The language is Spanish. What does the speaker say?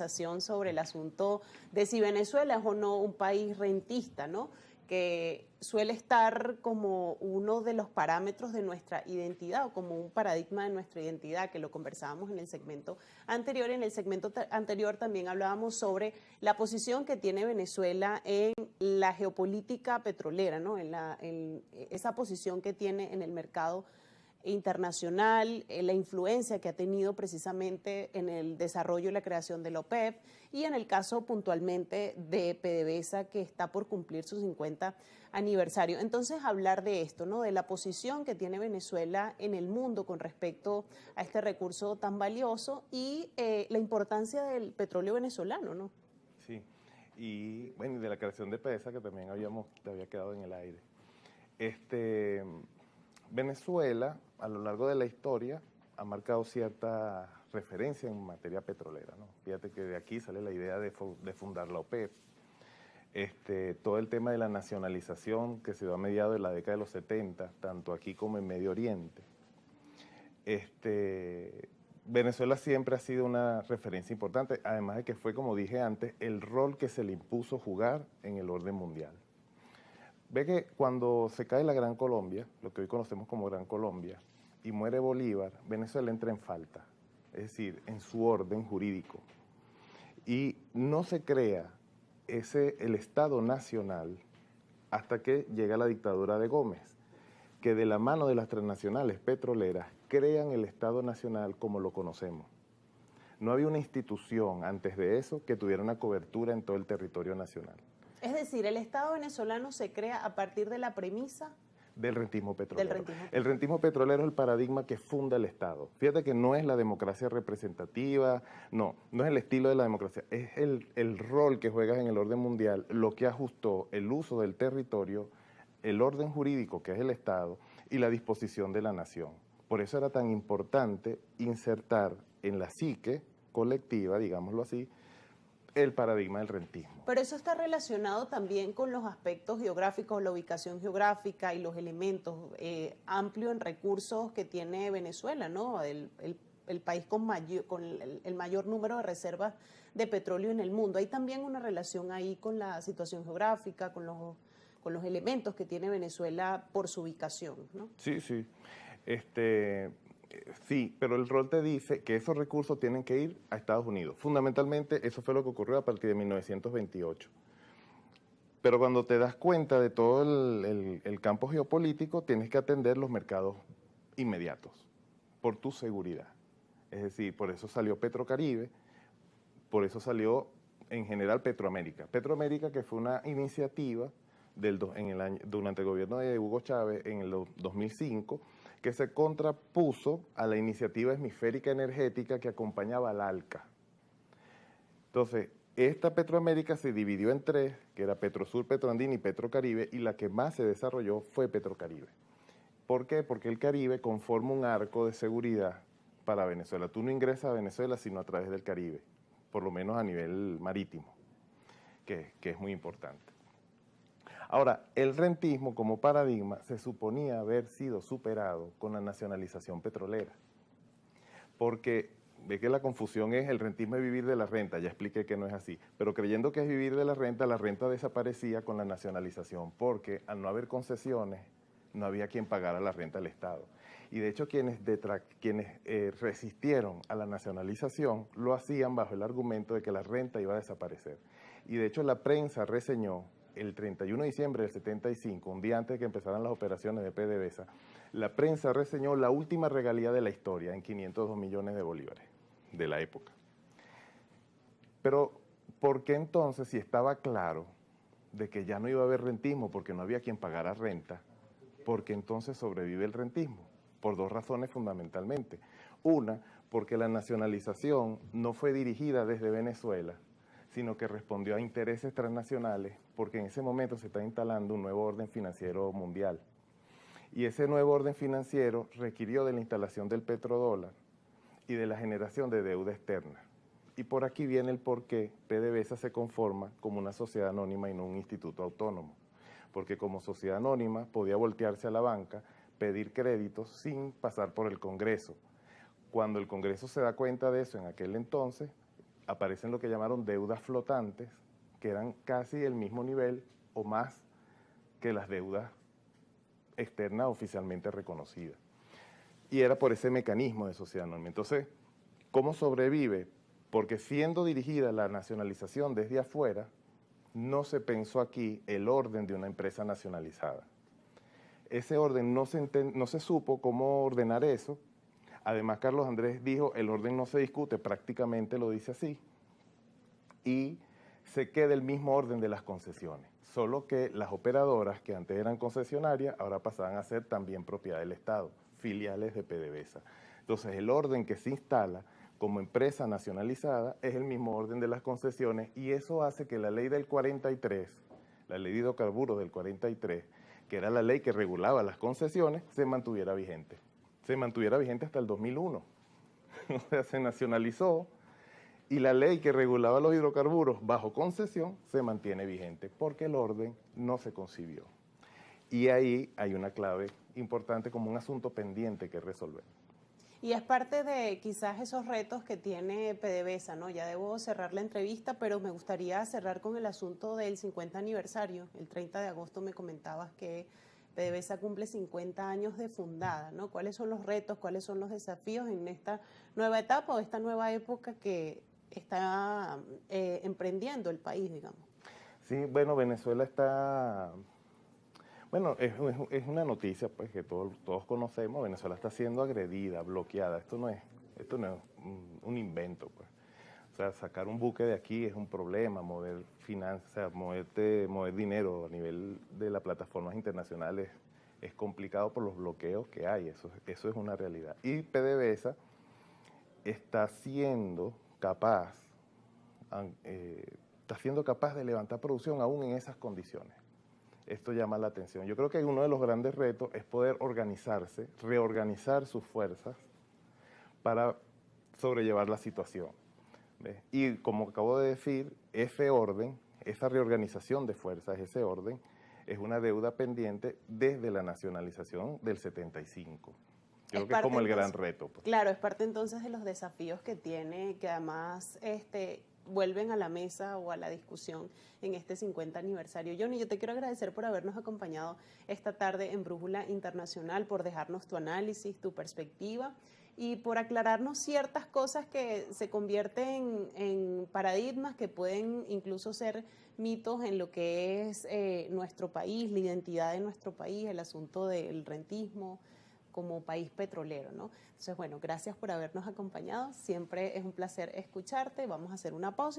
conversación sobre el asunto de si Venezuela es o no un país rentista, ¿no? Que suele estar como uno de los parámetros de nuestra identidad o como un paradigma de nuestra identidad, que lo conversábamos en el segmento anterior. En el segmento anterior también hablábamos sobre la posición que tiene Venezuela en la geopolítica petrolera, ¿no? En esa posición que tiene en el mercado internacional, la influencia que ha tenido precisamente en el desarrollo y la creación de la OPEP, y en el caso puntualmente de PDVSA, que está por cumplir su 50 aniversario. Entonces, hablar de esto, ¿no? De la posición que tiene Venezuela en el mundo con respecto a este recurso tan valioso y la importancia del petróleo venezolano, ¿no? Sí, y bueno, y de la creación de PDVSA, que también te había quedado en el aire. Venezuela, a lo largo de la historia, ha marcado cierta referencia en materia petrolera, ¿no? Fíjate que de aquí sale la idea de fundar la OPEP. Todo el tema de la nacionalización que se dio a mediados de la década de los 70, tanto aquí como en Medio Oriente. Venezuela siempre ha sido una referencia importante, además de que fue, como dije antes, el rol que se le impuso jugar en el orden mundial. Ve que cuando se cae la Gran Colombia, lo que hoy conocemos como Gran Colombia, y muere Bolívar, Venezuela entra en falta, es decir, en su orden jurídico. Y no se crea el Estado Nacional hasta que llega la dictadura de Gómez, que de la mano de las transnacionales petroleras crean el Estado Nacional como lo conocemos. No había una institución antes de eso que tuviera una cobertura en todo el territorio nacional. Es decir, el Estado venezolano se crea a partir de la premisa del rentismo petrolero. Del rentismo. El rentismo petrolero es el paradigma que funda el Estado. Fíjate que no es la democracia representativa, no es el estilo de la democracia, es el rol que juegas en el orden mundial, lo que ajustó el uso del territorio, el orden jurídico, que es el Estado, y la disposición de la nación. Por eso era tan importante insertar en la psique colectiva, digámoslo así, el paradigma del rentismo. Pero eso está relacionado también con los aspectos geográficos, la ubicación geográfica y los elementos amplios en recursos que tiene Venezuela, ¿no? El país con el mayor número de reservas de petróleo en el mundo. Hay también una relación ahí con la situación geográfica, con los elementos que tiene Venezuela por su ubicación, ¿no? Sí, sí. Sí, pero el rol te dice que esos recursos tienen que ir a Estados Unidos. Fundamentalmente, eso fue lo que ocurrió a partir de 1928. Pero cuando te das cuenta de todo el campo geopolítico, tienes que atender los mercados inmediatos, por tu seguridad. Es decir, por eso salió Petrocaribe, por eso salió en general Petroamérica. Petroamérica, que fue una iniciativa durante el gobierno de Hugo Chávez en el 2005, que se contrapuso a la iniciativa hemisférica energética que acompañaba al ALCA. Entonces, esta Petroamérica se dividió en tres, que era Petrosur, Petroandina y Petrocaribe, y la que más se desarrolló fue Petrocaribe. ¿Por qué? Porque el Caribe conforma un arco de seguridad para Venezuela. Tú no ingresas a Venezuela sino a través del Caribe, por lo menos a nivel marítimo, que es muy importante. Ahora, el rentismo como paradigma se suponía haber sido superado con la nacionalización petrolera, porque ve que la confusión es el rentismo es vivir de la renta, ya expliqué que no es así, pero creyendo que es vivir de la renta desaparecía con la nacionalización, porque al no haber concesiones, no había quien pagara la renta al Estado. Y de hecho quienes resistieron a la nacionalización lo hacían bajo el argumento de que la renta iba a desaparecer. Y de hecho la prensa reseñó el 31 de diciembre del 75, un día antes de que empezaran las operaciones de PDVSA, la prensa reseñó la última regalía de la historia en 502 millones de bolívares de la época. Pero, ¿por qué entonces, si estaba claro de que ya no iba a haber rentismo porque no había quien pagara renta, por qué entonces sobrevive el rentismo? Por dos razones fundamentalmente. Una, porque la nacionalización no fue dirigida desde Venezuela, sino que respondió a intereses transnacionales, porque en ese momento se está instalando un nuevo orden financiero mundial. Y ese nuevo orden financiero requirió de la instalación del petrodólar y de la generación de deuda externa. Y por aquí viene el por qué PDVSA se conforma como una sociedad anónima y no un instituto autónomo. Porque como sociedad anónima podía voltearse a la banca, pedir créditos sin pasar por el Congreso. Cuando el Congreso se da cuenta de eso en aquel entonces, aparecen lo que llamaron deudas flotantes, que eran casi el mismo nivel o más que las deudas externas oficialmente reconocidas. Y era por ese mecanismo de sociedad anónima. Entonces, ¿cómo sobrevive? Porque siendo dirigida la nacionalización desde afuera, no se pensó aquí el orden de una empresa nacionalizada. Ese orden no se supo cómo ordenar eso. Además, Carlos Andrés dijo, el orden no se discute, prácticamente lo dice así. Y se queda el mismo orden de las concesiones, solo que las operadoras que antes eran concesionarias, ahora pasaban a ser también propiedad del Estado, filiales de PDVSA. Entonces, el orden que se instala como empresa nacionalizada es el mismo orden de las concesiones y eso hace que la ley del 43, la ley de hidrocarburos del 43, que era la ley que regulaba las concesiones, se mantuviera vigente. Se mantuviera vigente hasta el 2001. O sea, se nacionalizó y la ley que regulaba los hidrocarburos bajo concesión se mantiene vigente porque el orden no se concibió. Y ahí hay una clave importante como un asunto pendiente que resolver. Y es parte de quizás esos retos que tiene PDVSA, ¿no? Ya debo cerrar la entrevista, pero me gustaría cerrar con el asunto del 50 aniversario. El 30 de agosto me comentabas que PDVSA cumple 50 años de fundada, ¿no? ¿Cuáles son los retos, cuáles son los desafíos en esta nueva etapa o esta nueva época que está emprendiendo el país, digamos? Sí, bueno, Venezuela está... Bueno, es una noticia pues que todos conocemos. Venezuela está siendo agredida, bloqueada. Esto no es un invento, pues. O sea, sacar un buque de aquí es un problema, mover finanzas, o sea, mover dinero a nivel de las plataformas internacionales es complicado por los bloqueos que hay. Eso es una realidad. Y PDVSA está siendo capaz de levantar producción aún en esas condiciones. Esto llama la atención. Yo creo que uno de los grandes retos es poder organizarse, reorganizar sus fuerzas para sobrellevar la situación. ¿Ves? Y como acabo de decir, ese orden, esa reorganización de fuerzas, ese orden, es una deuda pendiente desde la nacionalización del 75. Creo que es como el gran reto. Pues. Claro, es parte entonces de los desafíos que tiene, que además vuelven a la mesa o a la discusión en este 50 aniversario. Johnny, yo te quiero agradecer por habernos acompañado esta tarde en Brújula Internacional, por dejarnos tu análisis, tu perspectiva y por aclararnos ciertas cosas que se convierten en paradigmas que pueden incluso ser mitos en lo que es nuestro país, la identidad de nuestro país, el asunto del rentismo como país petrolero, ¿no? Entonces, bueno, gracias por habernos acompañado. Siempre es un placer escucharte. Vamos a hacer una pausa y